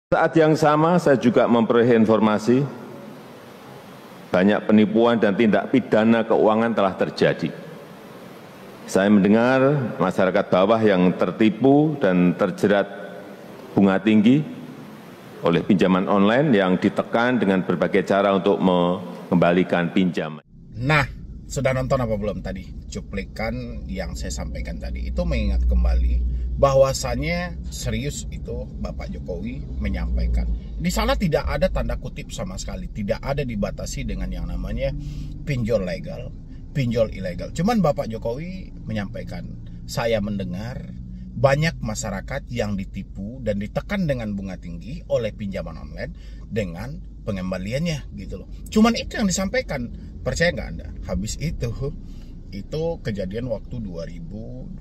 Saat yang sama saya juga memperoleh informasi banyak penipuan dan tindak pidana keuangan telah terjadi. Saya mendengar masyarakat bawah yang tertipu dan terjerat bunga tinggi oleh pinjaman online yang ditekan dengan berbagai cara untuk mengembalikan pinjaman. Nah, sudah nonton apa belum tadi? Cuplikan yang saya sampaikan tadi itu mengingat kembali bahwasannya serius itu Bapak Jokowi menyampaikan. Di sana tidak ada tanda kutip sama sekali, tidak ada dibatasi dengan yang namanya pinjol legal, pinjol ilegal. Cuman Bapak Jokowi menyampaikan, saya mendengar banyak masyarakat yang ditipu dan ditekan dengan bunga tinggi oleh pinjaman online dengan pengembaliannya gitu loh. Cuman itu yang disampaikan. Percaya nggak Anda? Habis itu kejadian waktu 2021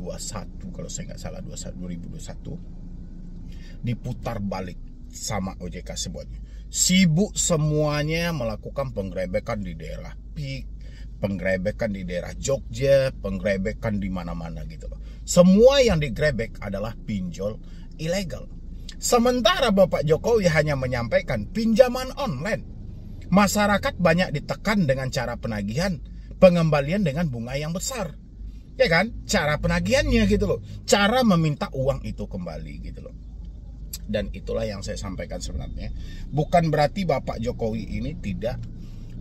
kalau saya nggak salah, 2021 diputar balik sama OJK semuanya. Sibuk semuanya melakukan penggerebekan di daerah PIK, penggerebekan di daerah Jogja, penggerebekan di mana-mana gitu loh. Semua yang digrebek adalah pinjol ilegal. Sementara Bapak Jokowi hanya menyampaikan pinjaman online. Masyarakat banyak ditekan dengan cara penagihan, pengembalian dengan bunga yang besar. Ya kan? Cara penagihannya gitu loh. Cara meminta uang itu kembali gitu loh. Dan itulah yang saya sampaikan sebenarnya. Bukan berarti Bapak Jokowi ini tidak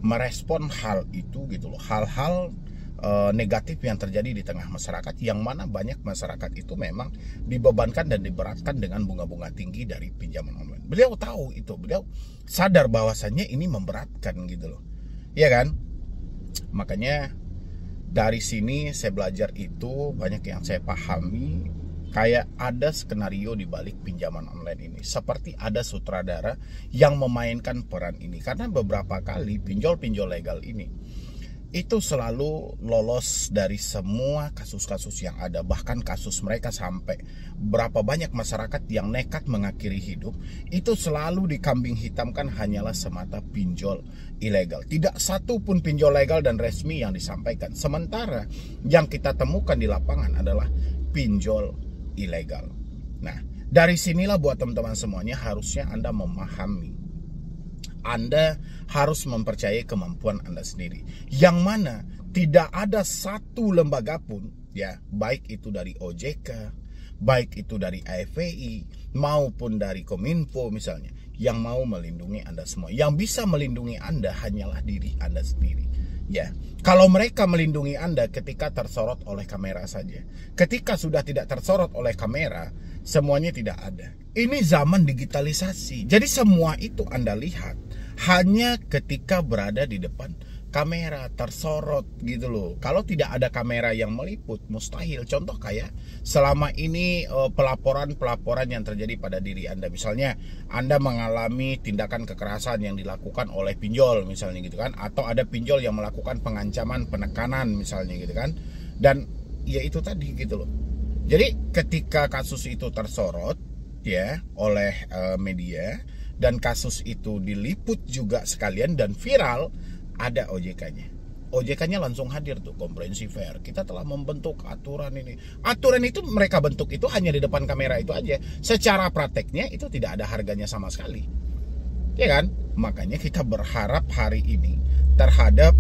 merespon hal itu gitu loh. Hal-hal negatif yang terjadi di tengah masyarakat, yang mana banyak masyarakat itu memang dibebankan dan diberatkan dengan bunga-bunga tinggi dari pinjaman online. Beliau tahu itu, beliau sadar bahwasannya ini memberatkan gitu loh. Iya kan? Makanya dari sini saya belajar itu banyak yang saya pahami, kayak ada skenario di balik pinjaman online ini. Seperti ada sutradara yang memainkan peran ini. Karena beberapa kali pinjol-pinjol legal ini itu selalu lolos dari semua kasus-kasus yang ada. Bahkan kasus mereka sampai berapa banyak masyarakat yang nekat mengakhiri hidup, itu selalu dikambing hitamkan hanyalah semata pinjol ilegal. Tidak satu pun pinjol legal dan resmi yang disampaikan. Sementara yang kita temukan di lapangan adalah pinjol ilegal. Nah, dari sinilah buat teman-teman semuanya harusnya Anda memahami. Anda harus mempercayai kemampuan Anda sendiri. Yang mana tidak ada satu lembaga pun, ya, baik itu dari OJK, baik itu dari AFPI, maupun dari Kominfo misalnya, yang mau melindungi Anda semua. Yang bisa melindungi Anda hanyalah diri Anda sendiri. Ya, kalau mereka melindungi Anda ketika tersorot oleh kamera saja. Ketika sudah tidak tersorot oleh kamera, semuanya tidak ada. Ini zaman digitalisasi. Jadi semua itu Anda lihat hanya ketika berada di depan kamera, tersorot gitu loh. Kalau tidak ada kamera yang meliput, mustahil. Contoh kayak selama ini pelaporan-pelaporan yang terjadi pada diri Anda. Misalnya Anda mengalami tindakan kekerasan yang dilakukan oleh pinjol misalnya gitu kan. Atau ada pinjol yang melakukan pengancaman, penekanan misalnya gitu kan. Dan ya itu tadi gitu loh. Jadi ketika kasus itu tersorot ya oleh media, dan kasus itu diliput juga sekalian dan viral, ada OJK-nya. OJK-nya langsung hadir tuh, komprehensi fair. Kita telah membentuk aturan ini. Aturan itu mereka bentuk itu hanya di depan kamera itu aja. Secara prakteknya itu tidak ada harganya sama sekali. Ya kan? Makanya kita berharap hari ini terhadap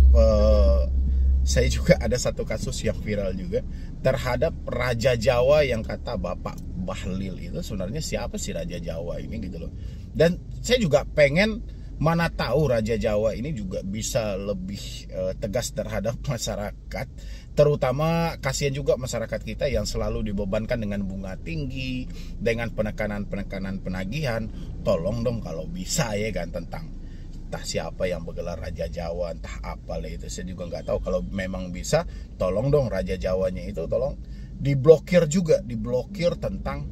saya juga ada satu kasus yang viral juga terhadap Raja Jawa yang kata Bapak Bahlil itu sebenarnya siapa sih Raja Jawa ini gitu loh. Dan saya juga pengen, mana tahu Raja Jawa ini juga bisa lebih tegas terhadap masyarakat. Terutama kasihan juga masyarakat kita yang selalu dibebankan dengan bunga tinggi, dengan penekanan-penekanan penagihan. Tolong dong kalau bisa ya kan, tentang entah siapa yang bergelar Raja Jawa, entah apa lah itu, saya juga nggak tahu. Kalau memang bisa, tolong dong Raja Jawanya itu tolong diblokir juga, diblokir tentang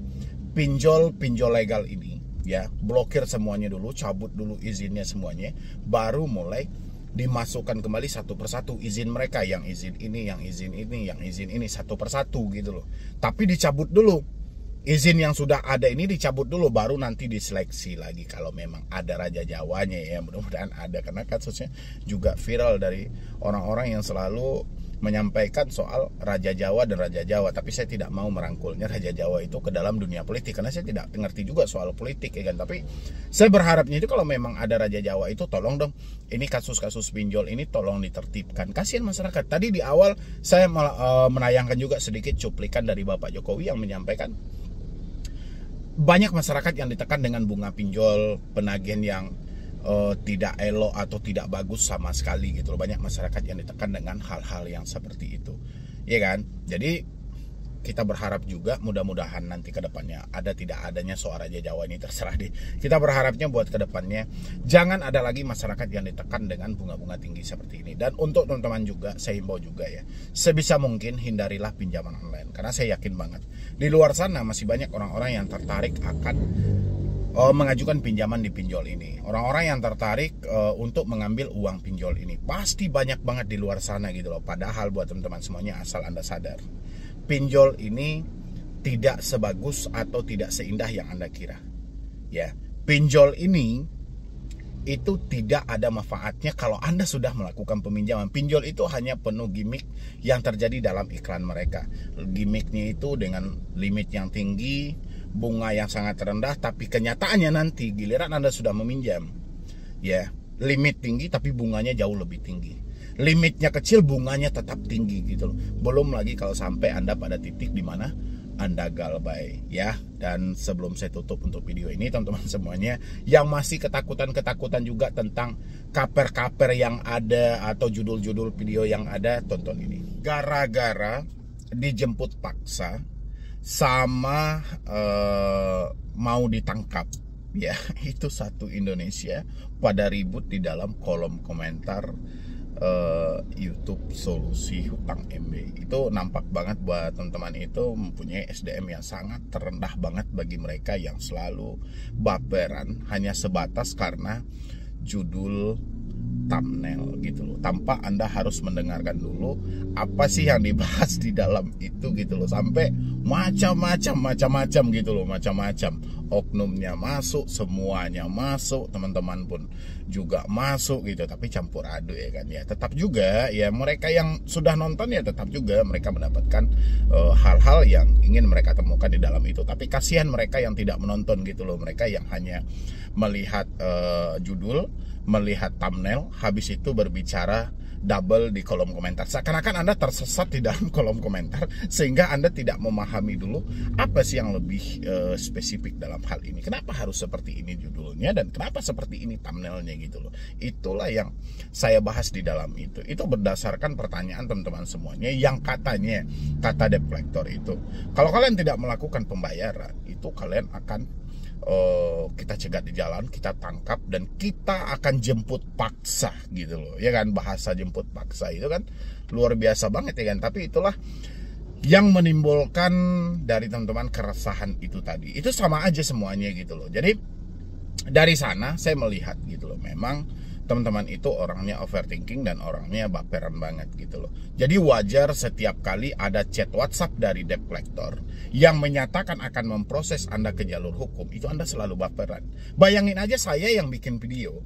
pinjol legal ini. Ya, blokir semuanya dulu, cabut dulu izinnya semuanya, baru mulai dimasukkan kembali satu persatu izin mereka, yang izin ini, yang izin ini, yang izin ini, satu persatu gitu loh. Tapi dicabut dulu. Izin yang sudah ada ini dicabut dulu, baru nanti diseleksi lagi kalau memang ada Raja Jawanya ya. Mudah-mudahan ada, karena kasusnya juga viral dari orang-orang yang selalu menyampaikan soal Raja Jawa dan Raja Jawa, tapi saya tidak mau merangkulnya Raja Jawa itu ke dalam dunia politik karena saya tidak ngerti juga soal politik ya kan. Tapi saya berharapnya itu kalau memang ada Raja Jawa itu tolong dong, ini kasus-kasus pinjol ini tolong ditertibkan. Kasihan masyarakat. Tadi di awal saya menayangkan juga sedikit cuplikan dari Bapak Jokowi yang menyampaikan banyak masyarakat yang ditekan dengan bunga pinjol, penagihan yang tidak elok atau tidak bagus sama sekali gitu loh. Banyak masyarakat yang ditekan dengan hal-hal yang seperti itu, ya kan? Jadi kita berharap juga mudah-mudahan nanti ke depannya ada tidak adanya suara Raja Jawa ini terserah deh. Kita berharapnya buat ke depannya jangan ada lagi masyarakat yang ditekan dengan bunga-bunga tinggi seperti ini. Dan untuk teman-teman juga saya himbau juga ya, sebisa mungkin hindarilah pinjaman online karena saya yakin banget di luar sana masih banyak orang-orang yang tertarik akan mengajukan pinjaman di pinjol ini. Orang-orang yang tertarik untuk mengambil uang pinjol ini pasti banyak banget di luar sana gitu loh. Padahal buat teman-teman semuanya, asal Anda sadar, pinjol ini tidak sebagus atau tidak seindah yang Anda kira. Ya, pinjol ini itu tidak ada manfaatnya kalau Anda sudah melakukan peminjaman. Pinjol itu hanya penuh gimmick yang terjadi dalam iklan mereka. Gimmicknya itu dengan limit yang tinggi, bunga yang sangat rendah, tapi kenyataannya nanti giliran Anda sudah meminjam, ya limit tinggi tapi bunganya jauh lebih tinggi. Limitnya kecil, bunganya tetap tinggi gitu loh. Belum lagi kalau sampai Anda pada titik di mana Anda galbay ya. Dan sebelum saya tutup untuk video ini, teman-teman semuanya yang masih ketakutan juga tentang kaper-kaper yang ada atau judul-judul video yang ada, tonton ini. Gara-gara dijemput paksa sama mau ditangkap ya, itu satu Indonesia pada ribut di dalam kolom komentar YouTube Solusi Hutang MB. Itu nampak banget buat teman-teman itu mempunyai SDM yang sangat terendah banget bagi mereka yang selalu baperan hanya sebatas karena judul thumbnail gitu loh, tanpa Anda harus mendengarkan dulu apa sih yang dibahas di dalam itu gitu loh. Sampai macam-macam gitu loh, macam-macam oknumnya masuk, semuanya masuk, teman-teman pun juga masuk gitu, tapi campur aduk ya kan ya. Tetap juga ya mereka yang sudah nonton ya tetap juga mereka mendapatkan hal-hal yang ingin mereka temukan di dalam itu. Tapi kasihan mereka yang tidak menonton gitu loh, mereka yang hanya melihat judul, melihat thumbnail, habis itu berbicara double di kolom komentar. Seakan-akan Anda tersesat di dalam kolom komentar sehingga Anda tidak memahami dulu apa sih yang lebih spesifik dalam hal ini. Kenapa harus seperti ini judulnya dan kenapa seperti ini thumbnailnya gitu loh. Itulah yang saya bahas di dalam itu. Itu berdasarkan pertanyaan teman-teman semuanya yang katanya kata debt collector itu, kalau kalian tidak melakukan pembayaran itu kalian akan kita cegat di jalan, kita tangkap dan kita akan jemput paksa gitu loh ya kan. Bahasa jemput paksa itu kan luar biasa banget ya kan. Tapi itulah yang menimbulkan dari teman-teman keresahan itu tadi. Itu sama aja semuanya gitu loh. Jadi dari sana saya melihat gitu loh, memang teman-teman itu orangnya overthinking dan orangnya baperan banget gitu loh. Jadi wajar setiap kali ada chat WhatsApp dari debt collector yang menyatakan akan memproses Anda ke jalur hukum, itu Anda selalu baperan. Bayangin aja saya yang bikin video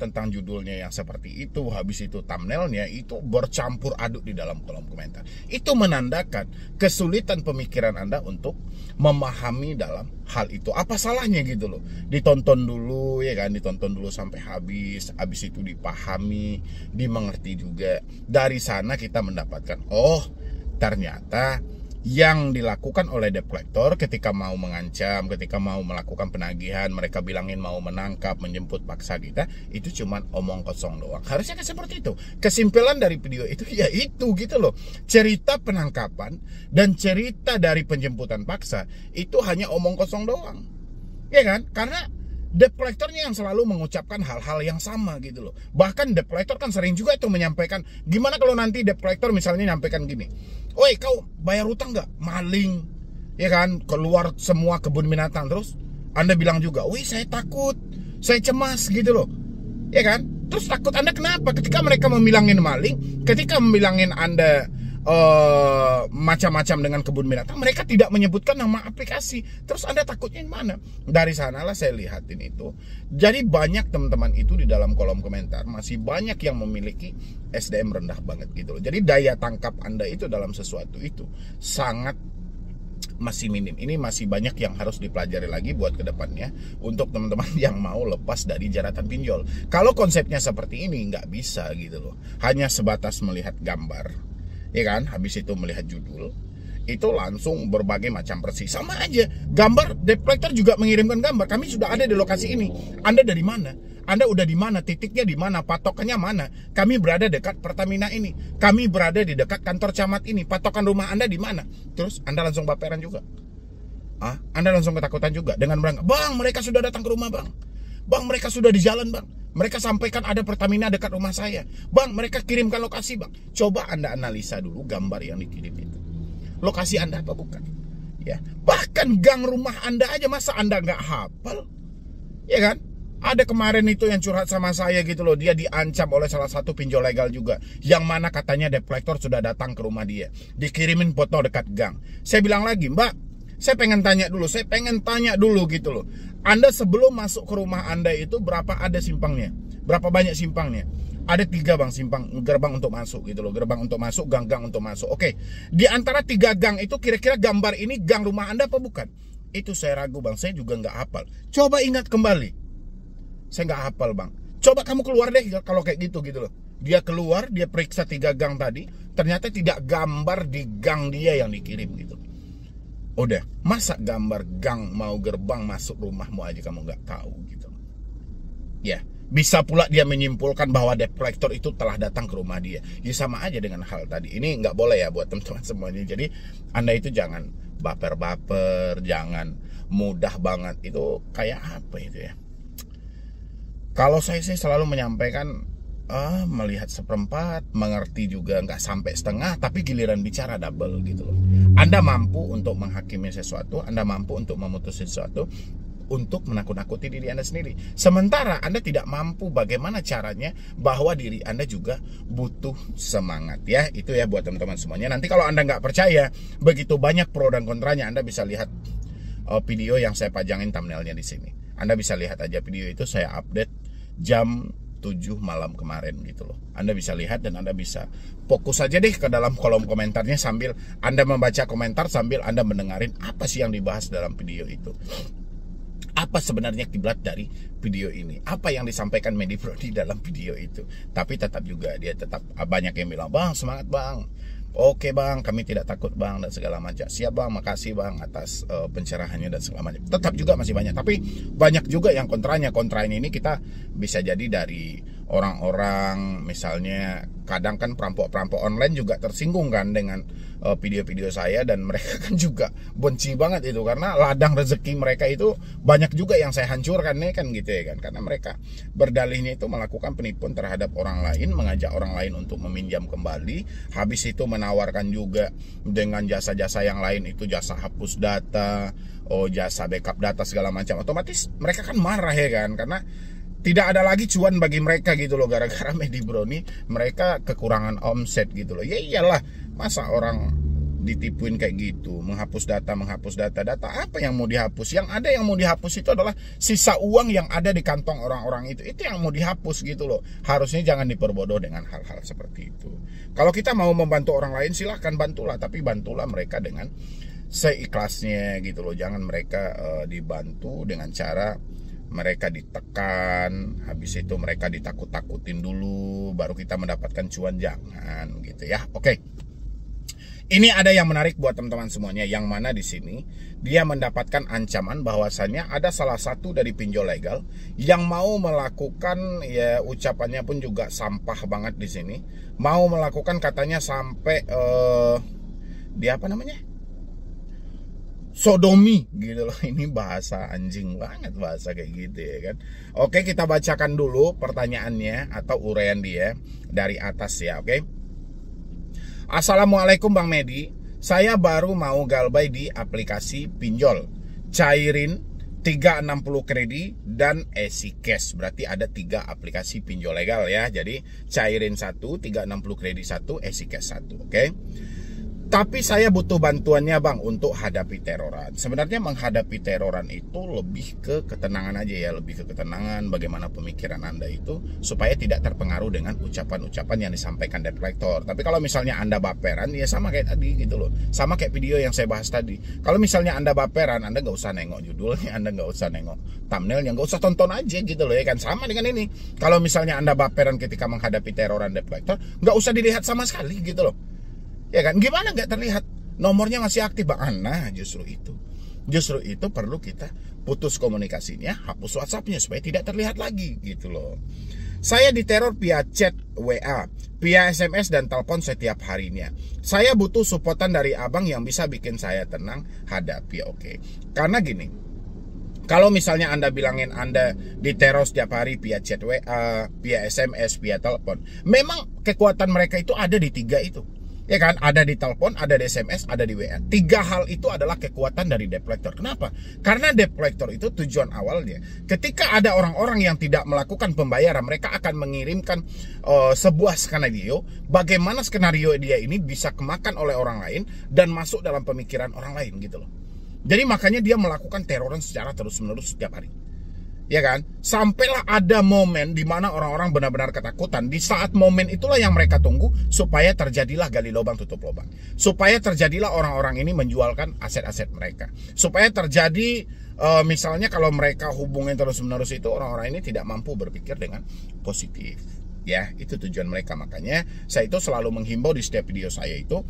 tentang judulnya yang seperti itu, habis itu thumbnailnya itu bercampur aduk di dalam kolom komentar. Itu menandakan kesulitan pemikiran Anda untuk memahami dalam hal itu. Apa salahnya gitu loh, ditonton dulu ya kan, ditonton dulu sampai habis itu dipahami, dimengerti juga. Dari sana kita mendapatkan, oh ternyata yang dilakukan oleh debt collector ketika mau mengancam, ketika mau melakukan penagihan, mereka bilangin mau menangkap, menjemput paksa kita, itu cuman omong kosong doang. Harusnya kan seperti itu. Kesimpulan dari video itu ya itu gitu loh. Cerita penangkapan dan cerita dari penjemputan paksa itu hanya omong kosong doang. Ya kan? Karena debt collectornya yang selalu mengucapkan hal-hal yang sama gitu loh. Bahkan debt collector kan sering juga itu menyampaikan, gimana kalau nanti debt collector misalnya nyampaikan gini, woi kau bayar utang nggak? Maling, ya kan? Keluar semua kebun binatang. Terus Anda bilang juga, wih saya takut, saya cemas gitu loh, ya kan? Terus takut Anda kenapa? Ketika mereka membilangin maling, ketika membilangin Anda macam-macam dengan kebun binatang, mereka tidak menyebutkan nama aplikasi. Terus Anda takutnya yang mana? Dari sanalah saya lihatin itu. Jadi banyak teman-teman itu di dalam kolom komentar masih banyak yang memiliki SDM rendah banget gitu loh. Jadi daya tangkap Anda itu dalam sesuatu itu sangat masih minim. Ini masih banyak yang harus dipelajari lagi buat kedepannya untuk teman-teman yang mau lepas dari jeratan pinjol. Kalau konsepnya seperti ini nggak bisa gitu loh. Hanya sebatas melihat gambar, ya kan? Habis itu melihat judul, itu langsung berbagai macam versi. Sama aja, gambar debt collector juga mengirimkan gambar. Kami sudah ada di lokasi ini. Anda dari mana? Anda udah di mana? Titiknya di mana? Patokannya mana? Kami berada dekat Pertamina ini. Kami berada di dekat kantor camat ini. Patokan rumah Anda di mana? Terus Anda langsung baperan juga. Anda langsung ketakutan juga dengan berangkat. Bang, mereka sudah datang ke rumah, Bang. Bang, mereka sudah di jalan, Bang. Mereka sampaikan ada Pertamina dekat rumah saya. Bang, mereka kirimkan lokasi, Bang. Coba Anda analisa dulu gambar yang dikirim itu. Lokasi Anda apa bukan? Ya, bahkan gang rumah Anda aja masa Anda nggak hafal? Ya kan? Ada kemarin itu yang curhat sama saya gitu loh. Dia diancam oleh salah satu pinjol legal juga. Yang mana katanya debt collector sudah datang ke rumah dia. Dikirimin foto dekat gang. Saya bilang lagi, Mbak, saya pengen tanya dulu gitu loh. Anda sebelum masuk ke rumah Anda itu berapa ada simpangnya? Berapa banyak simpangnya? Ada 3 bang simpang, gerbang untuk masuk gitu loh. Gerbang untuk masuk, gang-gang untuk masuk. Oke, di antara 3 gang itu kira-kira gambar ini gang rumah Anda apa bukan? Itu saya ragu bang, saya juga nggak hafal. Coba ingat kembali. Saya nggak hafal bang. Coba kamu keluar deh kalau kayak gitu loh. Dia keluar, dia periksa 3 gang tadi. Ternyata tidak gambar di gang dia yang dikirim gitu. Udah, masa gambar gang mau gerbang masuk rumahmu aja kamu nggak tahu gitu. Ya, bisa pula dia menyimpulkan bahwa debt collector itu telah datang ke rumah dia. Ya sama aja dengan hal tadi. Ini nggak boleh ya buat teman-teman semuanya. Jadi Anda itu jangan baper-baper, jangan mudah banget. Itu kayak apa itu ya? Kalau saya sih selalu menyampaikan melihat seperempat, mengerti juga nggak sampai setengah, tapi giliran bicara double gitu loh. Anda mampu untuk menghakimi sesuatu, Anda mampu untuk memutuskan sesuatu, untuk menakut-nakuti diri Anda sendiri. Sementara Anda tidak mampu bagaimana caranya bahwa diri Anda juga butuh semangat ya. Itu ya buat teman-teman semuanya. Nanti kalau Anda nggak percaya, begitu banyak pro dan kontranya, Anda bisa lihat video yang saya pajangin thumbnailnya di sini. Anda bisa lihat aja video itu saya update jam 7 malam kemarin gitu loh. Anda bisa lihat dan Anda bisa fokus aja deh ke dalam kolom komentarnya sambil Anda membaca komentar, sambil Anda mendengarin apa sih yang dibahas dalam video itu. Apa sebenarnya kiblat dari video ini? Apa yang disampaikan Medi Bro di dalam video itu? Tapi tetap juga dia tetap banyak yang bilang, "Bang, semangat bang. Oke bang, kami tidak takut bang," dan segala macam. Siap bang, makasih bang atas pencerahannya dan segala macam. Tetap juga masih banyak, tapi banyak juga yang kontranya. Kontranya ini kita bisa jadi dari orang-orang, misalnya kadang kan perampok-perampok online juga tersinggung kan dengan video-video saya, dan mereka kan juga benci banget itu karena ladang rezeki mereka itu banyak juga yang saya hancurkan nih kan gitu ya kan, karena mereka berdalihnya itu melakukan penipuan terhadap orang lain, mengajak orang lain untuk meminjam kembali, habis itu menawarkan juga dengan jasa-jasa yang lain, itu jasa hapus data, jasa backup data segala macam. Otomatis mereka kan marah ya kan, karena tidak ada lagi cuan bagi mereka gitu loh, gara-gara Medi Bro nih mereka kekurangan omset gitu loh. Ya iyalah, masa orang ditipuin kayak gitu, menghapus data apa yang mau dihapus? Yang ada yang mau dihapus itu adalah sisa uang yang ada di kantong orang-orang itu yang mau dihapus gitu loh. Harusnya jangan diperbodoh dengan hal-hal seperti itu. Kalau kita mau membantu orang lain silahkan bantulah, tapi bantulah mereka dengan seikhlasnya gitu loh. Jangan mereka dibantu dengan cara mereka ditekan, habis itu mereka ditakut-takutin dulu, baru kita mendapatkan cuan. Jangan gitu ya. Oke. Ini ada yang menarik buat teman-teman semuanya, yang mana di sini dia mendapatkan ancaman bahwasannya ada salah satu dari pinjol legal yang mau melakukan, ya ucapannya pun juga sampah banget di sini, mau melakukan katanya sampai dia apa namanya? Sodomi gitu loh. Ini bahasa anjing banget, bahasa kayak gitu ya kan. Oke, kita bacakan dulu pertanyaannya atau uraian dia dari atas ya. Oke. Assalamualaikum Bang Medi, saya baru mau galbay di aplikasi pinjol, cairin 360 Kredi, dan EasyCash. Berarti ada 3 aplikasi pinjol legal ya. Jadi Cairin 1, 360 Kredi 1, EasyCash 1. Oke. Tapi saya butuh bantuannya Bang untuk hadapi teroran. Sebenarnya menghadapi teroran itu lebih ke ketenangan aja ya, lebih ke ketenangan, bagaimana pemikiran Anda itu supaya tidak terpengaruh dengan ucapan-ucapan yang disampaikan debt collector. Tapi kalau misalnya Anda baperan, ya sama kayak tadi gitu loh. Sama kayak video yang saya bahas tadi. Kalau misalnya Anda baperan, Anda nggak usah nengok judulnya, Anda nggak usah nengok thumbnailnya, nggak usah tonton aja gitu loh ya kan. Sama dengan ini. Kalau misalnya Anda baperan ketika menghadapi teroran debt collector, nggak usah dilihat sama sekali gitu loh. Ya kan, gimana nggak terlihat nomornya masih aktif Bang? Nah justru itu perlu kita putus komunikasinya, hapus WhatsAppnya supaya tidak terlihat lagi gitu loh. Saya diteror via chat WA, via SMS dan telepon setiap harinya. Saya butuh supportan dari abang yang bisa bikin saya tenang hadapi. Oke. Karena gini, kalau misalnya Anda bilangin Anda diteror setiap hari via chat WA, via SMS, via telepon, memang kekuatan mereka itu ada di 3 itu. Ya kan, ada di telepon, ada di SMS, ada di WA. 3 hal itu adalah kekuatan dari debt collector. Kenapa? Karena debt collector itu tujuan awalnya, ketika ada orang-orang yang tidak melakukan pembayaran, mereka akan mengirimkan sebuah skenario, bagaimana skenario dia ini bisa kemakan oleh orang lain dan masuk dalam pemikiran orang lain gitu loh. Jadi makanya dia melakukan teroran secara terus-menerus setiap hari. Ya kan? Sampailah ada momen di mana orang-orang benar-benar ketakutan. Di saat momen itulah yang mereka tunggu supaya terjadilah gali lubang tutup lubang. Supaya terjadilah orang-orang ini menjualkan aset-aset mereka. Supaya terjadi misalnya kalau mereka hubungin terus-menerus itu, orang-orang ini tidak mampu berpikir dengan positif. Ya, itu tujuan mereka. Makanya saya itu selalu menghimbau di setiap video saya itu,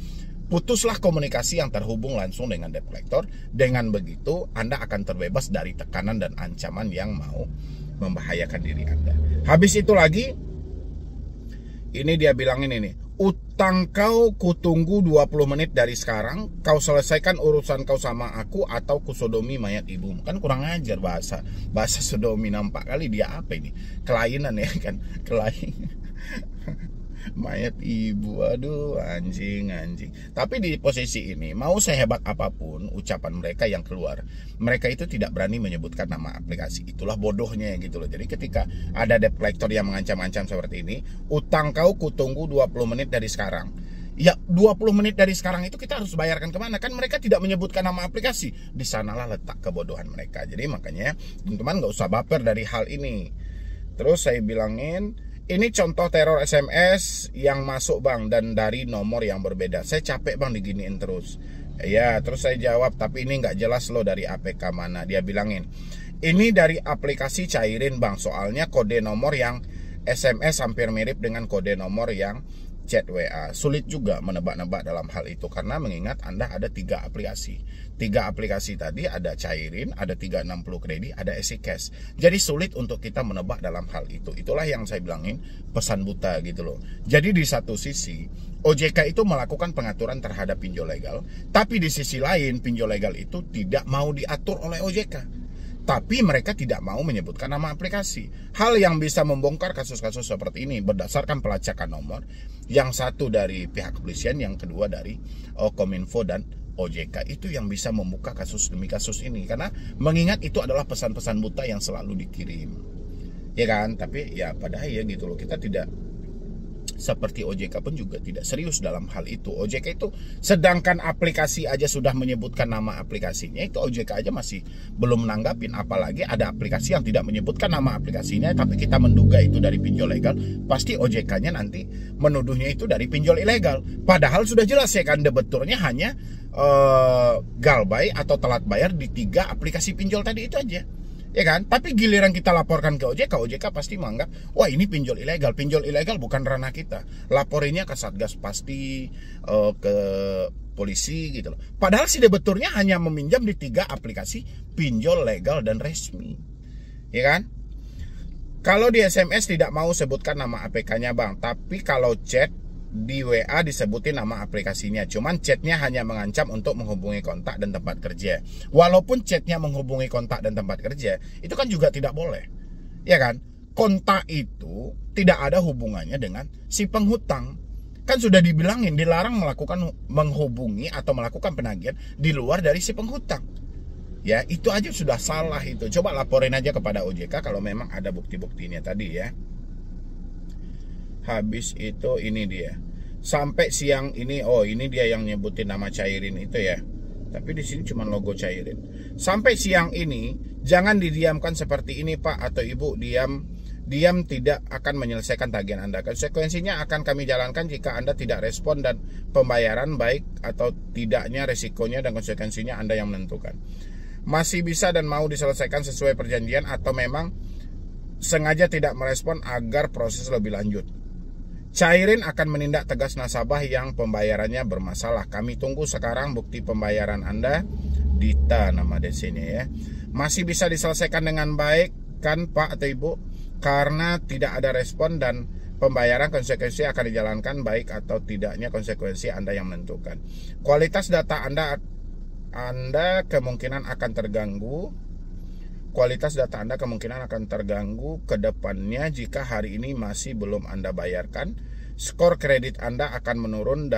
putuslah komunikasi yang terhubung langsung dengan debt collector. Dengan begitu Anda akan terbebas dari tekanan dan ancaman yang mau membahayakan diri Anda. Habis itu lagi, ini dia bilangin ini, utang kau kutunggu 20 menit dari sekarang, kau selesaikan urusan kau sama aku atau kusodomi mayat ibumu. Kan kurang ajar bahasa sodomi, nampak kali dia apa ini, kelainan ya kan, kelainan. Mayat ibu, aduh anjing. Tapi di posisi ini, mau sehebat apapun ucapan mereka yang keluar, mereka itu tidak berani menyebutkan nama aplikasi. Itulah bodohnya gitu loh. Jadi ketika ada debt collector yang mengancam-ancam seperti ini, utang kau kutunggu 20 menit dari sekarang. Ya 20 menit dari sekarang itu kita harus bayarkan kemana? Kan mereka tidak menyebutkan nama aplikasi. Di sanalah letak kebodohan mereka. Jadi makanya teman-teman nggak usah baper dari hal ini. Terus saya bilangin, ini contoh teror SMS yang masuk Bang, dan dari nomor yang berbeda. Saya capek Bang diginiin terus. Ya, terus saya jawab, tapi ini nggak jelas loh dari APK mana. Dia bilangin, ini dari aplikasi Cairin Bang, soalnya kode nomor yang SMS hampir mirip dengan kode nomor yang chat WA. Sulit juga menebak-nebak dalam hal itu, karena mengingat Anda ada 3 aplikasi. 3 aplikasi tadi, ada Cairin, ada 360 Kredi, ada EasyCash. Jadi sulit untuk kita menebak dalam hal itu. Itulah yang saya bilangin pesan buta gitu loh. Jadi di satu sisi OJK itu melakukan pengaturan terhadap pinjol legal, tapi di sisi lain pinjol legal itu tidak mau diatur oleh OJK. Tapi mereka tidak mau menyebutkan nama aplikasi. Hal yang bisa membongkar kasus-kasus seperti ini berdasarkan pelacakan nomor. Yang satu dari pihak kepolisian, yang kedua dari Kominfo dan OJK. Itu yang bisa membuka kasus demi kasus ini. Karena mengingat itu adalah pesan-pesan buta yang selalu dikirim. Ya kan? Tapi ya padahal ya gitu loh. Kita tidak seperti OJK pun juga tidak serius dalam hal itu. OJK itu, sedangkan aplikasi aja sudah menyebutkan nama aplikasinya, itu OJK aja masih belum menanggapin. Apalagi ada aplikasi yang tidak menyebutkan nama aplikasinya, tapi kita menduga itu dari pinjol legal, pasti OJK-nya nanti menuduhnya itu dari pinjol ilegal. Padahal sudah jelas ya kan, debeturnya hanya galbay atau telat bayar di 3 aplikasi pinjol tadi itu aja. Ya kan? Tapi giliran kita laporkan ke OJK, OJK pasti menganggap, wah ini pinjol ilegal. Pinjol ilegal bukan ranah kita. Laporinnya ke Satgas pasti, ke polisi gitu loh. Padahal si debeturnya hanya meminjam di 3 aplikasi pinjol legal dan resmi. Ya kan? Kalau di SMS tidak mau sebutkan nama APK-nya Bang, tapi kalau chat di WA disebutin nama aplikasinya. Cuman chatnya hanya mengancam untuk menghubungi kontak dan tempat kerja. Walaupun chatnya menghubungi kontak dan tempat kerja, itu kan juga tidak boleh. Ya kan? Kontak itu tidak ada hubungannya dengan si penghutang. Kan sudah dibilangin dilarang melakukan menghubungi atau melakukan penagihan di luar dari si penghutang. Ya, itu aja sudah salah itu. Coba laporin aja kepada OJK kalau memang ada bukti-buktinya tadi ya. Habis itu ini dia. Sampai siang ini, oh ini dia yang nyebutin nama Cairin itu ya. Tapi di sini cuma logo Cairin. Sampai siang ini jangan didiamkan seperti ini Pak atau Ibu, diam tidak akan menyelesaikan tagihan Anda. Konsekuensinya akan kami jalankan jika Anda tidak respon dan pembayaran baik atau tidaknya resikonya dan konsekuensinya Anda yang menentukan. Masih bisa dan mau diselesaikan sesuai perjanjian atau memang sengaja tidak merespon agar proses lebih lanjut. Cairin akan menindak tegas nasabah yang pembayarannya bermasalah. Kami tunggu sekarang bukti pembayaran Anda. Dita nama DC-nya ya. Masih bisa diselesaikan dengan baik kan Pak atau Ibu? Karena tidak ada respon dan pembayaran, konsekuensi akan dijalankan baik atau tidaknya konsekuensi Anda yang menentukan. Kualitas data Anda kemungkinan akan terganggu. Kualitas data Anda kemungkinan akan terganggu ke depannya jika hari ini masih belum Anda bayarkan. Skor kredit Anda akan menurun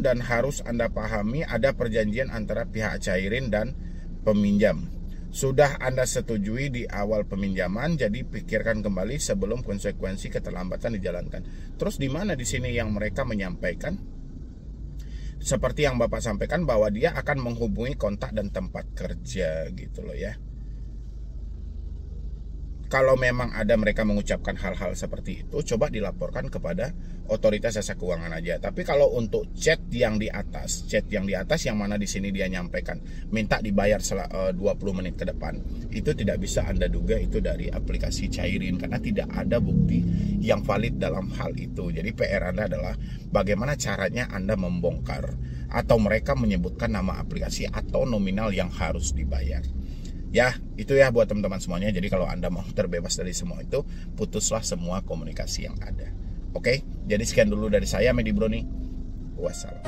dan harus Anda pahami ada perjanjian antara pihak Cairin dan peminjam. Sudah Anda setujui di awal peminjaman, jadi pikirkan kembali sebelum konsekuensi keterlambatan dijalankan. Terus di mana di sini yang mereka menyampaikan? Seperti yang Bapak sampaikan bahwa dia akan menghubungi kontak dan tempat kerja gitu loh ya. Kalau memang ada mereka mengucapkan hal-hal seperti itu, coba dilaporkan kepada otoritas jasa keuangan aja. Tapi kalau untuk chat yang di atas yang mana di sini dia nyampaikan minta dibayar 20 menit ke depan, itu tidak bisa Anda duga itu dari aplikasi Cairin karena tidak ada bukti yang valid dalam hal itu. Jadi PR Anda adalah bagaimana caranya Anda membongkar atau mereka menyebutkan nama aplikasi atau nominal yang harus dibayar. Ya, itu ya buat teman-teman semuanya. Jadi kalau Anda mau terbebas dari semua itu, putuslah semua komunikasi yang ada. Oke, jadi sekian dulu dari saya, Medi Broni. Wassalam.